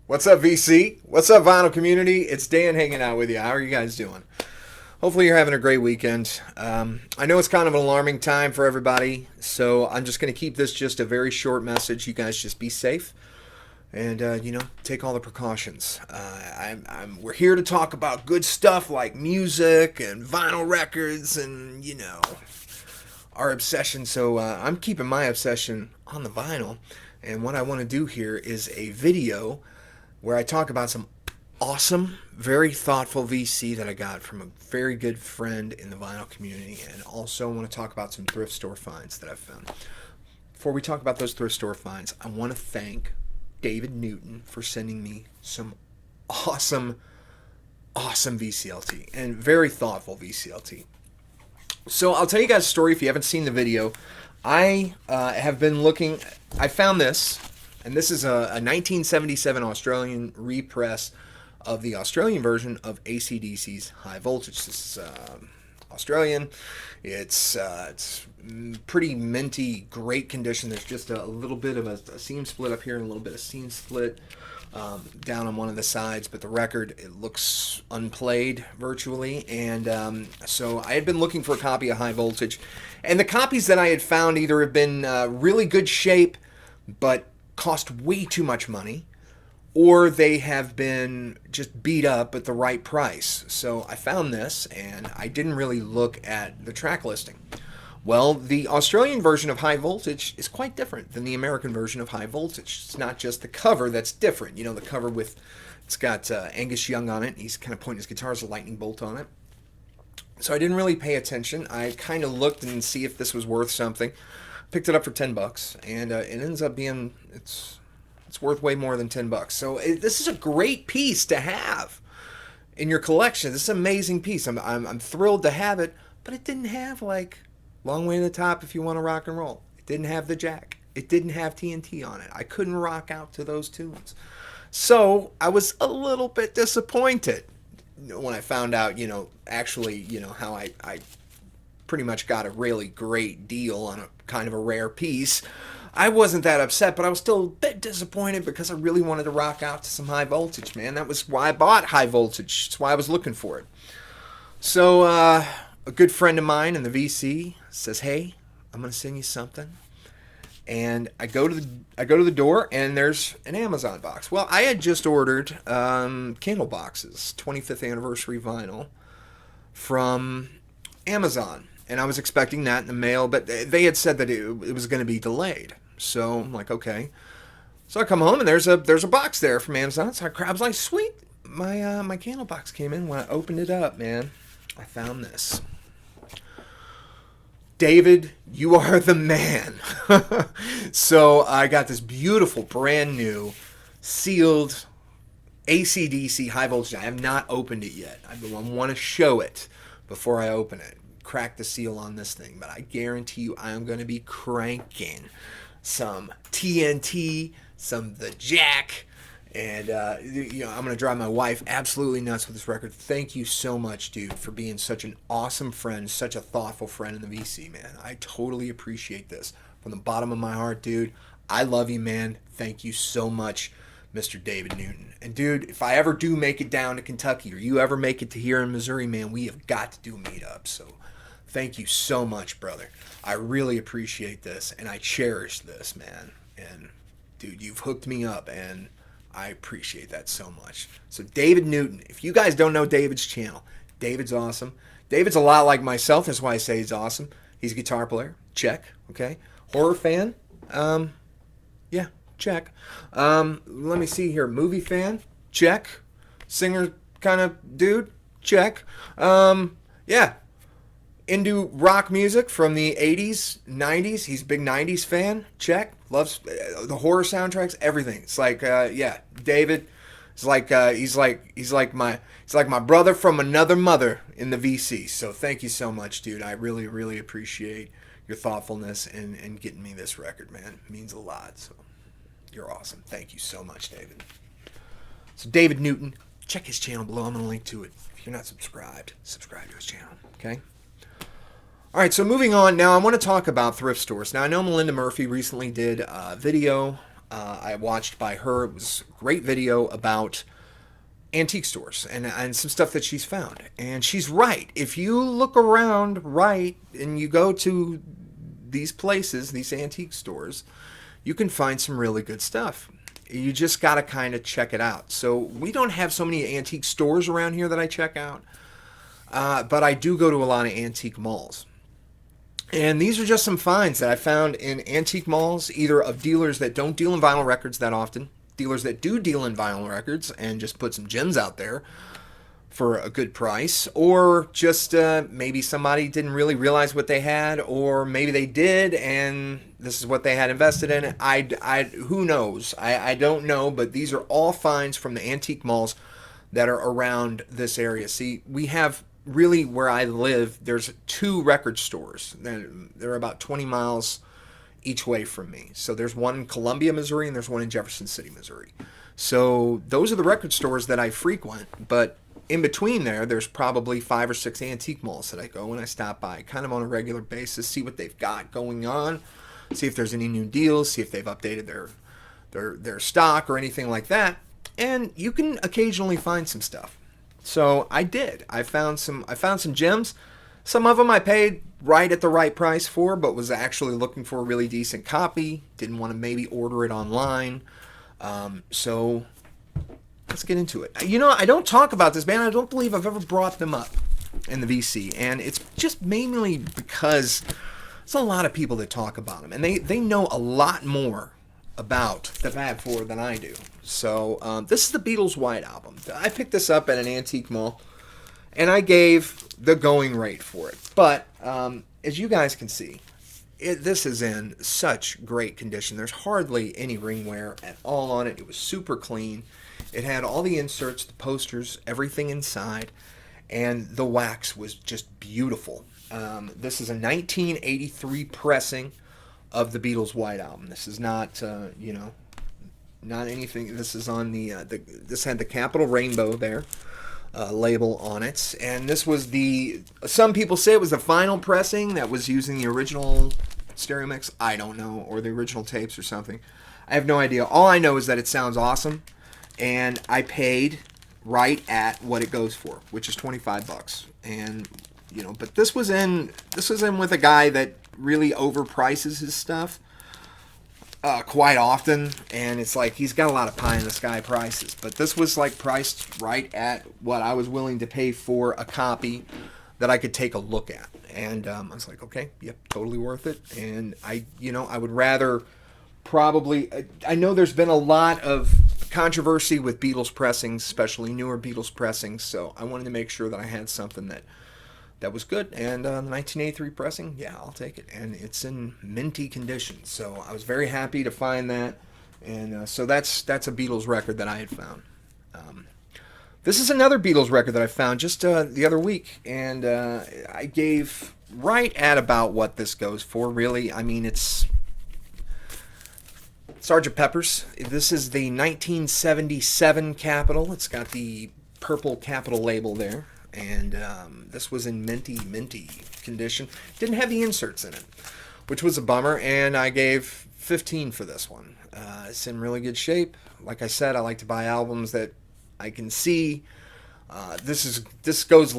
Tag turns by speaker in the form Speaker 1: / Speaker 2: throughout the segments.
Speaker 1: What's up, VC? What's up, vinyl community? It's Dan hanging out with you. How are you guys doing? Hopefully, you're having a great weekend. I know it's kind of an alarming time for everybody, so I'm just going to keep this just a very short message. You guys just be safe and, take all the precautions. We're here to talk about good stuff like music and vinyl records and, our obsession. So I'm keeping my obsession on the vinyl. And what I want to do here is a video where I talk about some awesome, very thoughtful VC that I got from a very good friend in the vinyl community, and also want to talk about some thrift store finds that I've found. Before we talk about those thrift store finds, I want to thank David Newton for sending me some awesome VCLT, and very thoughtful VCLT. So I'll tell you guys a story if you haven't seen the video. I have been looking, I found this, and this is a 1977 Australian repress of the Australian version of AC/DC's High Voltage. This is Australian. It's pretty minty, great condition. There's just a little bit of a seam split up here and a little bit of seam split down on one of the sides, but the record, it looks unplayed virtually. And so I had been looking for a copy of High Voltage, and the copies that I had found either have been really good shape but cost way too much money, or they have been just beat up at the right price. So I found this, and I didn't really look at the track listing. Well, the Australian version of High Voltage is quite different than the American version of High Voltage. It's not just the cover that's different. You know, the cover it's got Angus Young on it. He's kind of pointing his guitar as a lightning bolt on it. So I didn't really pay attention. I kind of looked and see if this was worth something. Picked it up for $10, and it ends up being, it's worth way more than $10. So this is a great piece to have in your collection. This is an amazing piece. I'm thrilled to have it, but it didn't have like Long Way to the Top If You Want to Rock and Roll. It didn't have the jack. It didn't have TNT on it. I couldn't rock out to those tunes. So I was a little bit disappointed when I found out, actually, how I pretty much got a really great deal on a kind of a rare piece. I wasn't that upset, but I was still a bit disappointed because I really wanted to rock out to some High Voltage, man. That was why I bought High Voltage. That's why I was looking for it. So a good friend of mine in the VC says, "Hey, I'm going to send you something." And I go to the door, and there's an Amazon box. Well, I had just ordered Candle Boxes 25th anniversary vinyl from Amazon. And I was expecting that in the mail, but they had said that it was going to be delayed. So I'm like, okay. So I come home, and there's a box there from Amazon. So I was like, sweet. My candle box came in. When I opened it up, man, I found this. David, you are the man. So I got this beautiful, brand new, sealed AC/DC High Voltage. I have not opened it yet. I want to show it before I open it. Crack the seal on this thing, but I guarantee you I am going to be cranking some TNT, some the jack, and I'm going to drive my wife absolutely nuts with this record. Thank you so much, dude, for being such an awesome friend, such a thoughtful friend in the VC, man. I totally appreciate this from the bottom of my heart, dude. I love you, man. Thank you so much, Mr. David Newton. And dude, if I ever do make it down to Kentucky, or you ever make it to here in Missouri, man, we have got to do a meetup. So thank you so much, brother. I really appreciate this, and I cherish this, man. And dude, you've hooked me up, and I appreciate that so much. So David Newton, if you guys don't know David's channel, David's awesome. David's a lot like myself. That's why I say he's awesome. He's a guitar player. Check. Okay. Horror fan. Yeah. Check. Let me see here. Movie fan. Check. Singer kind of dude. Check. Yeah. Into rock music from the 80s, 90s. He's a big 90s fan. Check. Loves the horror soundtracks, everything. It's like, yeah, David is like, he's like my brother from another mother in the VC. So thank you so much, dude. I really, really appreciate your thoughtfulness and getting me this record, man. It means a lot. So you're awesome. Thank you so much, David. So David Newton, check his channel below. I'm going to link to it. If you're not subscribed, subscribe to his channel, okay? All right, so moving on. Now I want to talk about thrift stores. Now I know Melinda Murphy recently did a video I watched by her. It was a great video about antique stores and some stuff that she's found. And she's right. If you look around right and you go to these places, these antique stores, you can find some really good stuff. You just got to kind of check it out. So we don't have so many antique stores around here that I check out, but I do go to a lot of antique malls. And these are just some finds that I found in antique malls, either of dealers that don't deal in vinyl records that often, dealers that do deal in vinyl records and just put some gems out there for a good price, or just maybe somebody didn't really realize what they had, or maybe they did and this is what they had invested in. Who knows? I don't know, but these are all finds from the antique malls that are around this area. See, we have really, where I live, there's 2 record stores. They're about 20 miles each way from me. So there's one in Columbia, Missouri, and there's one in Jefferson City, Missouri. So those are the record stores that I frequent, but in between there's probably 5 or 6 antique malls that I go and I stop by kind of on a regular basis, see what they've got going on, see if there's any new deals, see if they've updated their stock or anything like that. And you can occasionally find some stuff. So I did. I found some gems. Some of them I paid right at the right price for, but was actually looking for a really decent copy. Didn't want to maybe order it online. So let's get into it. You know, I don't talk about this band. I don't believe I've ever brought them up in the VC. And it's just mainly because there's a lot of people that talk about them. And they know a lot more about the Fab Four than I do. So this is the Beatles White Album. I picked this up at an antique mall. And I gave the going rate for it. But as you guys can see, this is in such great condition. There's hardly any ring wear at all on it. It was super clean. It had all the inserts, the posters, everything inside. And the wax was just beautiful. This is a 1983 pressing of the Beatles White Album. This is not, not anything. This is on this had the Capital Rainbow there. Label on it, and this was some people say it was the final pressing that was using the original stereo mix. I don't know, or the original tapes or something. I have no idea. All I know is that it sounds awesome, and I paid right at what it goes for, which is $25. And but this was in with a guy that really overprices his stuff quite often, and it's like he's got a lot of pie in the sky prices, but this was like priced right at what I was willing to pay for a copy that I could take a look at. And I was like, okay, yep, totally worth it. And I would rather probably, I know there's been a lot of controversy with Beatles pressings, especially newer Beatles pressings, so I wanted to make sure that I had something that was good. And the 1983 pressing, yeah, I'll take it. And it's in minty condition. So I was very happy to find that. And so that's a Beatles record that I had found. This is another Beatles record that I found just the other week. And I gave right at about what this goes for, really. I mean, it's Sgt. Pepper's. This is the 1977 Capitol. It's got the purple Capitol label there. And this was in minty condition. Didn't have the inserts in it, which was a bummer, and I gave 15 for this one. It's in really good shape. Like I said, I like to buy albums that I can see. This goes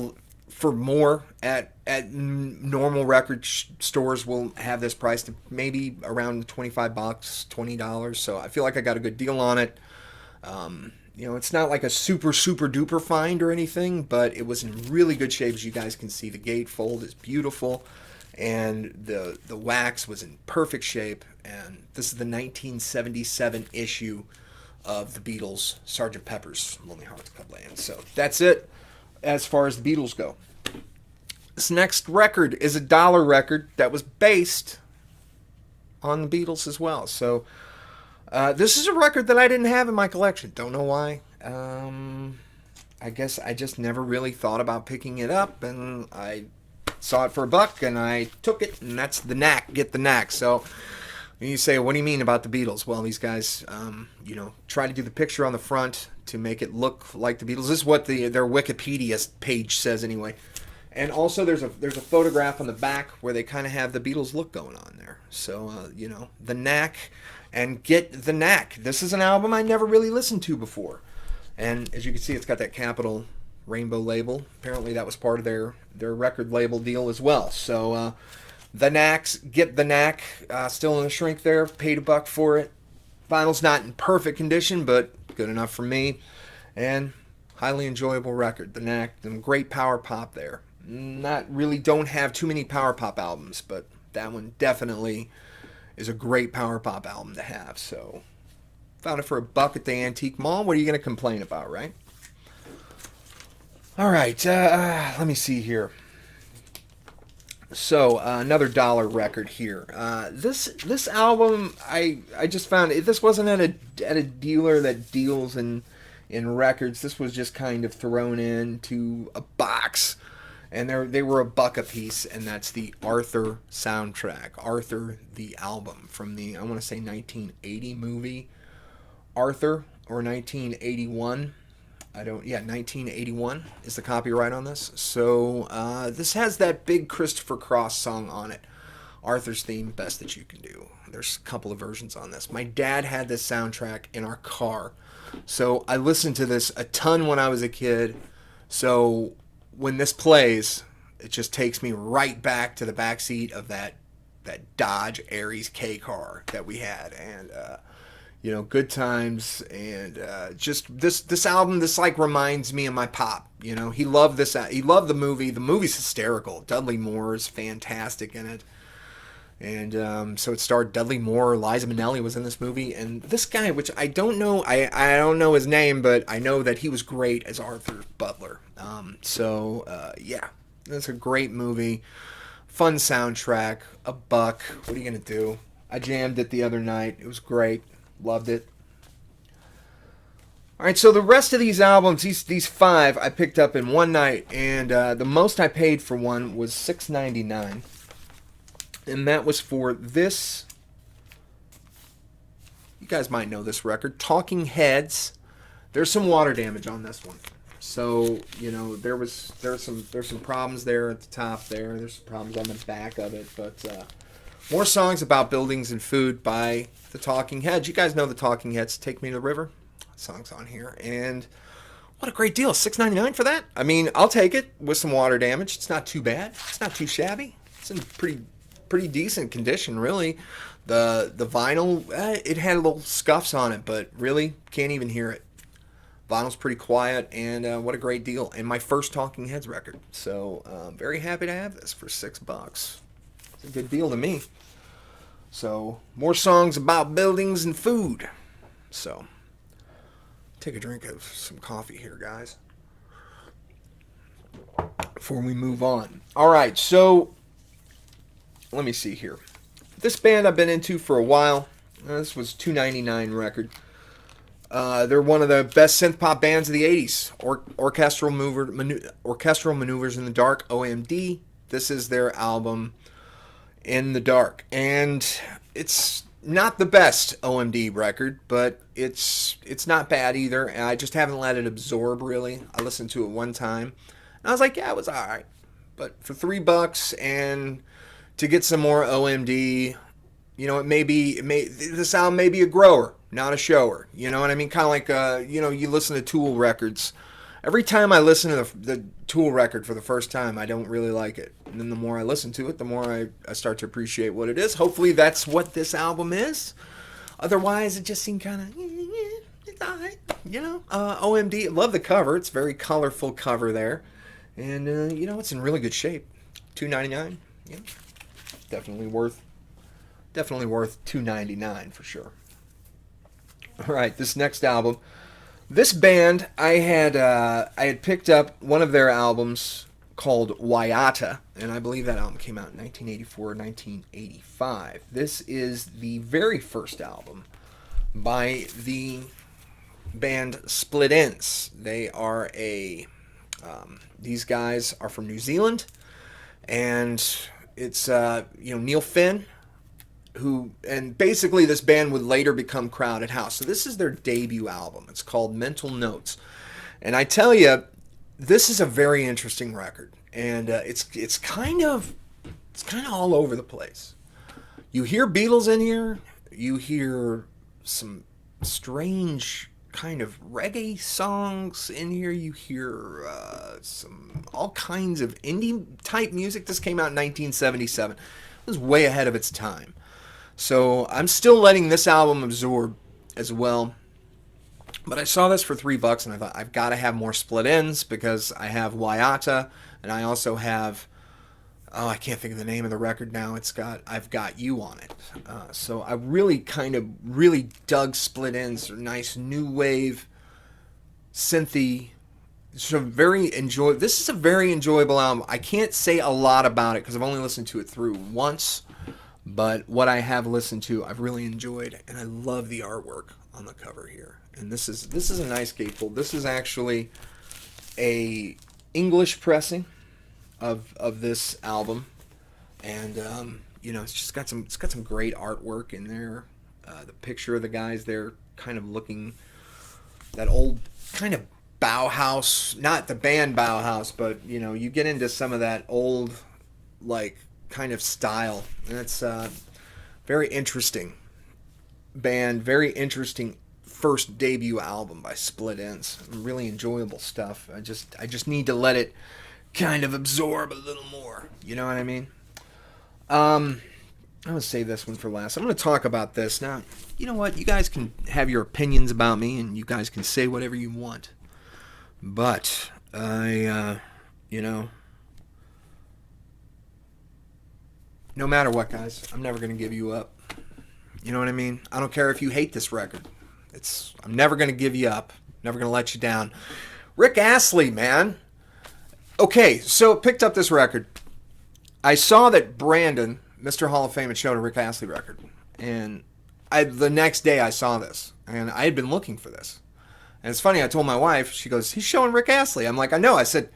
Speaker 1: for more at normal record stores. Will have this priced maybe around $25, $20. So I feel like I got a good deal on it. It's not like a super duper find or anything, but it was in really good shape. As you guys can see, the gatefold is beautiful, and the wax was in perfect shape. And this is the 1977 issue of the Beatles' Sgt. Pepper's Lonely Hearts Club Band. So that's it as far as the Beatles go. This next record is a dollar record that was based on the Beatles as well. So this is a record that I didn't have in my collection. Don't know why. I guess I just never really thought about picking it up, and I saw it for $1, and I took it, and that's the knack. Get the knack. So you say, what do you mean about the Beatles? Well, these guys, try to do the picture on the front to make it look like the Beatles. This is what their Wikipedia page says anyway. And also there's a photograph on the back where they kind of have the Beatles look going on there. So, the knack and get The Knack. This is an album I never really listened to before. And as you can see, it's got that capital rainbow label. Apparently that was part of their record label deal as well. So The Knack's, get The Knack. Still in the shrink there. Paid $1 for it. Vinyl's not in perfect condition, but good enough for me. And highly enjoyable record. The Knack, some great power pop there. Don't have too many power pop albums, but that one definitely is a great power pop album to have. So found it for $1 at the Antique Mall. What are you going to complain about, right? All right, let me see here. So another dollar record here. This album I just found this wasn't at a dealer that deals in records. This was just kind of thrown into a box, and they were $1 a piece, and that's the Arthur soundtrack. Arthur the album from the, I want to say, 1980 movie Arthur, or 1981. 1981 is the copyright on this. So this has that big Christopher Cross song on it. Arthur's Theme, Best That You Can Do. There's a couple of versions on this. My dad had this soundtrack in our car. So I listened to this a ton when I was a kid. So when this plays, it just takes me right back to the backseat of that Dodge Aries K car that we had. And good times, and just this album, this like reminds me of my pop. He loved this. He loved the movie. The movie's hysterical. Dudley Moore is fantastic in it, and so it starred Dudley Moore. Liza Minnelli was in this movie, and this guy, which I don't know, I don't know his name, but I know that he was great as Arthur Butler. Yeah, that's a great movie, fun soundtrack, $1. What are you gonna do? I jammed it the other night. It was great. Loved it. All right, so the rest of these albums, these 5, I picked up in one night, and the most I paid for one was $6.99, and that was for this. You guys might know this record, Talking Heads. There's some water damage on this one, so there's some problems there at the top there. There's some problems on the back of it, but more songs about buildings and food by the Talking Heads. You guys know the Talking Heads. Take Me to the River. Songs on here. And what a great deal. $6.99 for that? I mean, I'll take it with some water damage. It's not too bad. It's not too shabby. It's in pretty decent condition, really. The vinyl, it had little scuffs on it, but really can't even hear it. Vinyl's pretty quiet, and what a great deal. And my first Talking Heads record. So very happy to have this for $6. It's a good deal to me. So, more songs about buildings and food. So, take a drink of some coffee here, guys, before we move on. All right, so let me see here. This band I've been into for a while. This was $2.99 record. They're one of the best synth pop bands of the 80s. Orchestral Maneuvers in the Dark, OMD. This is their album, In the Dark, and it's not the best OMD record, but it's not bad either. And I just haven't let it absorb really. I listened to it one time, and I was like, yeah, it was all right. But for $3 and to get some more OMD, this album may be a grower, not a shower. You know what I mean? Kind of like you listen to Tool records. Every time I listen to the Tool record for the first time, I don't really like it. And then the more I listen to it, the more I start to appreciate what it is. Hopefully that's what this album is. Otherwise, it just seemed kind of, it's all right, OMD, love the cover. It's a very colorful cover there. And, it's in really good shape. $2.99, yeah, definitely worth $2.99 for sure. All right, this next album. This band, I had picked up one of their albums called Waiata, and I believe that album came out in 1984, 1985. This is the very first album by the band Split Enz. They are these guys are from New Zealand, and it's Neil Finn, and basically this band would later become Crowded House. So this is their debut album. It's called Mental Notes. And I tell you, this is a very interesting record. And it's kind of all over the place. You hear Beatles in here. You hear some strange kind of reggae songs in here. You hear some all kinds of indie type music. This came out in 1977. It was way ahead of its time. So I'm still letting this album absorb as well. But I saw this for $3 and I thought I've got to have more split ends because I have Waiata and I also have, oh, I can't think of the name of the record now. I've Got You on it. So I really dug split ends. They're nice new wave, synthy. This is a very enjoyable album. I can't say a lot about it because I've only listened to it through once. But what I have listened to, I've really enjoyed, and I love the artwork on the cover here. And this is a nice gatefold. This is actually a English pressing of this album, and it's got some great artwork in there. The picture of the guys there, kind of looking that old kind of Bauhaus, not the band Bauhaus, but you get into some of that old like kind of style, and it's very interesting band, very interesting first debut album by Split Enz. Really enjoyable stuff. I just need to let it kind of absorb a little more. You know what I mean? I'm gonna save this one for last. I'm gonna talk about this now. You know what? You guys can have your opinions about me, and you guys can say whatever you want. But no matter what, guys, I'm never gonna give you up. You know what I mean? I don't care if you hate this record. I'm never gonna give you up. Never gonna let you down. Rick Astley, man. Okay, so picked up this record. I saw that Brandon, Mr. Hall of Fame, had shown a Rick Astley record. And the next day I saw this. And I had been looking for this. And it's funny, I told my wife, she goes, he's showing Rick Astley. I'm like, I know. I said,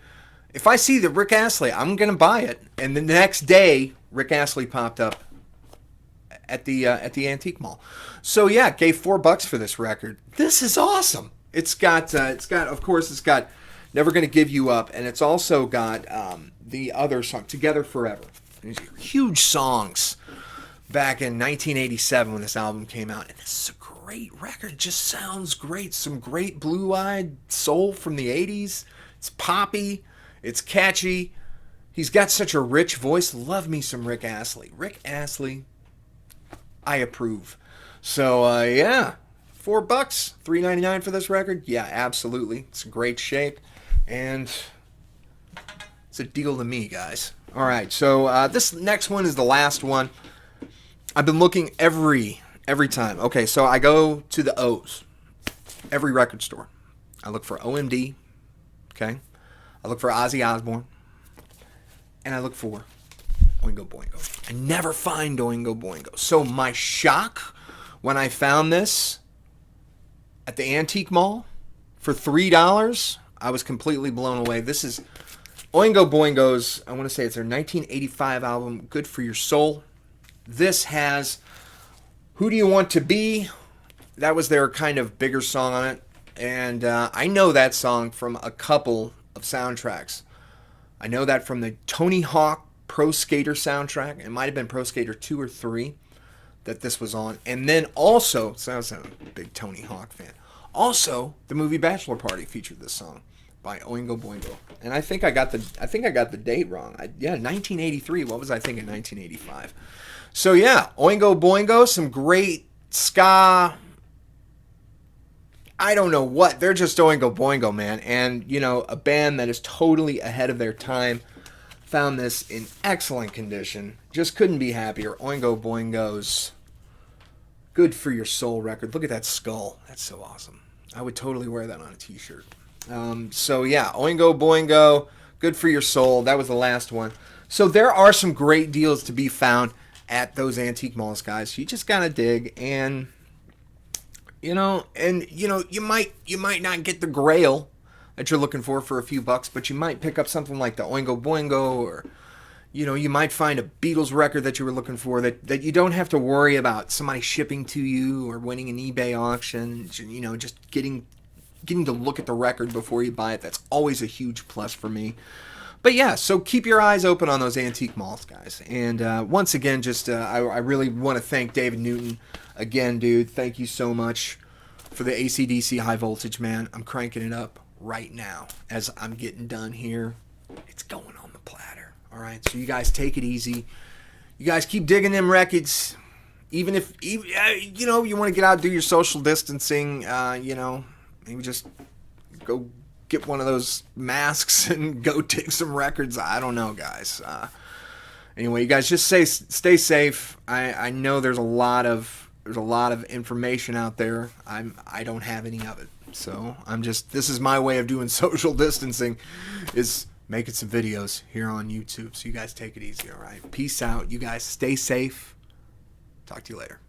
Speaker 1: if I see the Rick Astley, I'm going to buy it. And the next day, Rick Astley popped up at the antique mall. So yeah, gave $4 for this record. This is awesome. It's got Never Gonna Give You Up, and it's also got the other song, Together Forever. These huge songs back in 1987 when this album came out. And this is a great record. It just sounds great. Some great blue-eyed soul from the 80s. It's poppy. It's catchy. He's got such a rich voice. Love me some Rick Astley. Rick Astley, I approve. So, yeah. $4, $3.99 for this record. Yeah, absolutely. It's in great shape. And it's a deal to me, guys. All right, so this next one is the last one. I've been looking every time. Okay, so I go to the O's, every record store. I look for OMD, okay? I look for Ozzy Osbourne, and I look for Oingo Boingo. I never find Oingo Boingo. So my shock when I found this at the antique mall for $3, I was completely blown away. This is Oingo Boingo's, I want to say it's their 1985 album, Good For Your Soul. This has Who Do You Want to Be? That was their kind of bigger song on it. And I know that song from a couple of soundtracks. I know that from the Tony Hawk Pro Skater soundtrack. It might have been Pro Skater 2 or 3 that this was on. And then also, so I was a big Tony Hawk fan. Also, the movie Bachelor Party featured this song by Oingo Boingo. And I think I got the date wrong. 1983. What was I thinking? 1985. So yeah, Oingo Boingo, some great ska. I don't know what. They're just Oingo Boingo, man. And, a band that is totally ahead of their time. Found this in excellent condition. Just couldn't be happier. Oingo Boingo's Good For Your Soul record. Look at that skull. That's so awesome. I would totally wear that on a t-shirt. So yeah, Oingo Boingo, Good For Your Soul. That was the last one. So there are some great deals to be found at those antique malls, guys. You just gotta dig, and you might not get the grail that you're looking for a few bucks, but you might pick up something like the Oingo Boingo, or you might find a Beatles record that you were looking for that you don't have to worry about somebody shipping to you or winning an eBay auction. Just getting to look at the record before you buy it. That's always a huge plus for me. But yeah, so keep your eyes open on those antique malls, guys. And once again, just I really want to thank David Newton again, dude. Thank you so much for the AC/DC high voltage, man. I'm cranking it up right now as I'm getting done here. It's going on the platter. All right, so you guys take it easy. You guys keep digging them Rekkids. Even if you know you want to get out and do your social distancing, you know, maybe just go get one of those masks and go dig some Rekkids. I don't know, guys. Anyway, you guys just stay safe. I know there's a lot of information out there. I don't have any of it, so this is my way of doing social distancing, is making some videos here on YouTube. So you guys take it easy, all right? Peace out. You guys stay safe. Talk to you later.